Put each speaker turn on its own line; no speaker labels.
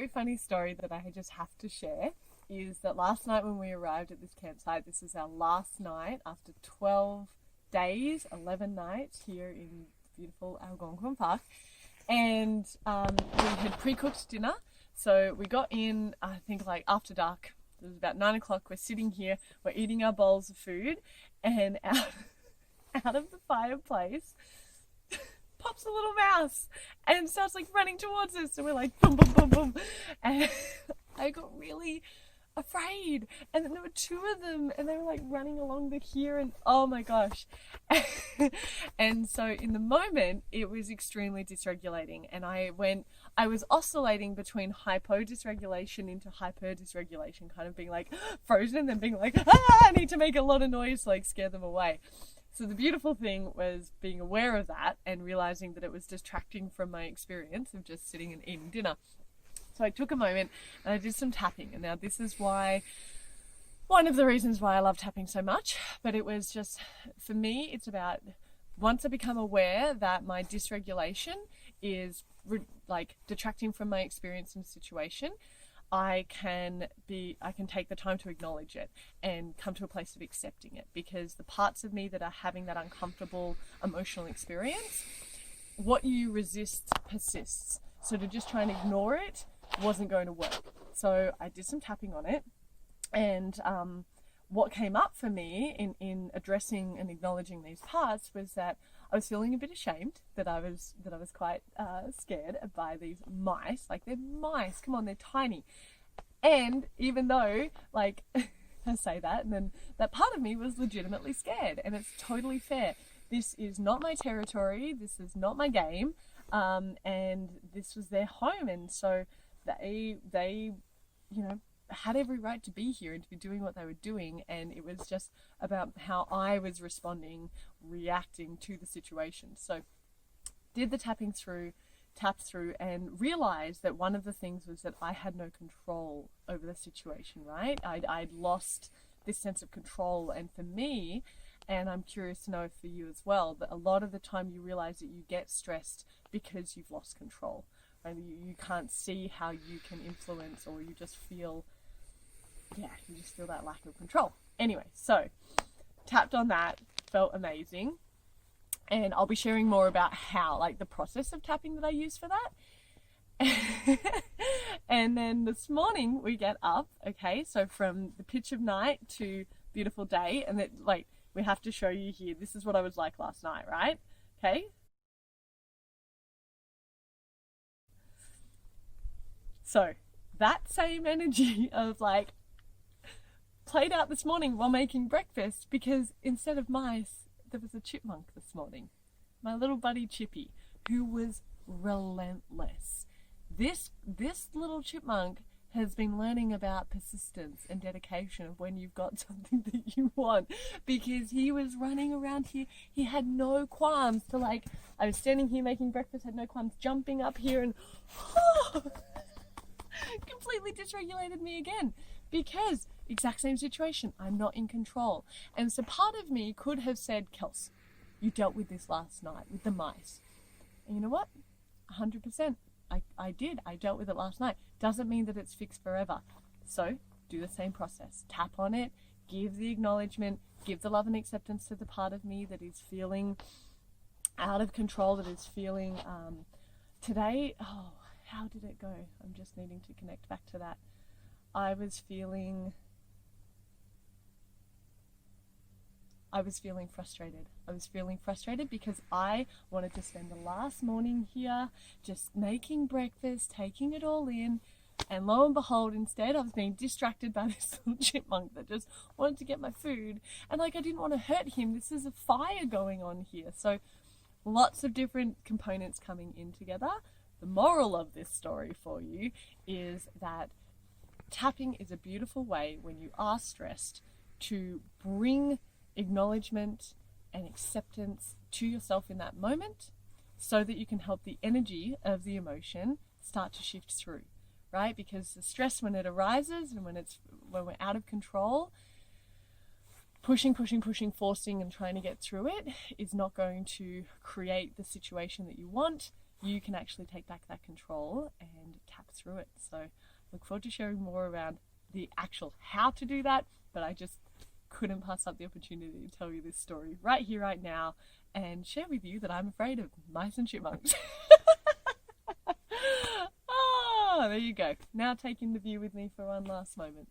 very funny story that I just have to share is that last night when we arrived at this campsite, this is our last night after 12 days, 11 nights here in beautiful Algonquin Park. And we had pre-cooked dinner. So we got in, I think like after dark. It was about 9 o'clock. We're sitting here, we're eating our bowls of food, and out of the fireplace pops a little mouse and starts like running towards us. And we're like, boom, boom, boom, boom. And I got really afraid. And then there were two of them, and they were like running along the here, and oh my gosh. And so in the moment, it was extremely dysregulating. And I was oscillating between hypo-dysregulation into hyper-dysregulation, kind of being like frozen and then being like, I need to make a lot of noise to like scare them away. So the beautiful thing was being aware of that and realizing that it was distracting from my experience of just sitting and eating dinner. So I took a moment and I did some tapping. And now this is one of the reasons why I love tapping so much. But it was just, for me, it's about once I become aware that my dysregulation is like detracting from my experience in a situation, I can take the time to acknowledge it and come to a place of accepting it, because the parts of me that are having that uncomfortable emotional experience, what you resist persists. So to just try and ignore it wasn't going to work. So I did some tapping on it, and what came up for me in addressing and acknowledging these parts was that I was feeling a bit ashamed that I was quite scared by these mice. Like, they're mice, come on, they're tiny. And even though, like, I say that, and then that part of me was legitimately scared, and it's totally fair. This is not my territory, this is not my game, and this was their home, and so they had every right to be here and to be doing what they were doing, and it was just about how I was reacting to the situation. So did the tapped through and realized that one of the things was that I had no control over the situation, right? I'd lost this sense of control, and for me, and I'm curious to know for you as well, that a lot of the time you realize that you get stressed because you've lost control. Right? You can't see how you can influence, or you just feel that lack of control. Anyway, so tapped on that, felt amazing. And I'll be sharing more about how, like, the process of tapping that I use for that. And then this morning we get up, okay, so from the pitch of night to beautiful day, and that, like, we have to show you here, this is what I was like last night, right? Okay. So that same energy of like played out this morning while making breakfast, because instead of mice, there was a chipmunk this morning. My little buddy Chippy, who was relentless. This little chipmunk has been learning about persistence and dedication of when you've got something that you want, because he was running around here. He had no qualms to, like, I was standing here making breakfast, had no qualms jumping up here and completely dysregulated me again, because exact same situation, I'm not in control. And so part of me could have said, Kels, you dealt with this last night with the mice. And you know what? 100%. I did. I dealt with it last night. Doesn't mean that it's fixed forever. So do the same process. Tap on it, give the acknowledgement, give the love and acceptance to the part of me that is feeling out of control, that is feeling today, how did it go? I'm just needing to connect back to that. I was feeling frustrated. I was feeling frustrated because I wanted to spend the last morning here just making breakfast, taking it all in, and lo and behold, instead I was being distracted by this little chipmunk that just wanted to get my food, and like, I didn't want to hurt him. This is a fire going on here. So lots of different components coming in together. The moral of this story for you is that tapping is a beautiful way when you are stressed to bring acknowledgement and acceptance to yourself in that moment, so that you can help the energy of the emotion start to shift through, right? Because the stress, when it arises and when we're out of control, pushing, forcing and trying to get through it is not going to create the situation that you want. you can actually take back that control and tap through it. So look forward to sharing more around the actual how to do that, but I just couldn't pass up the opportunity to tell you this story right here, right now, and share with you that I'm afraid of mice and chipmunks. Oh, there you go. Now taking the view with me for one last moment.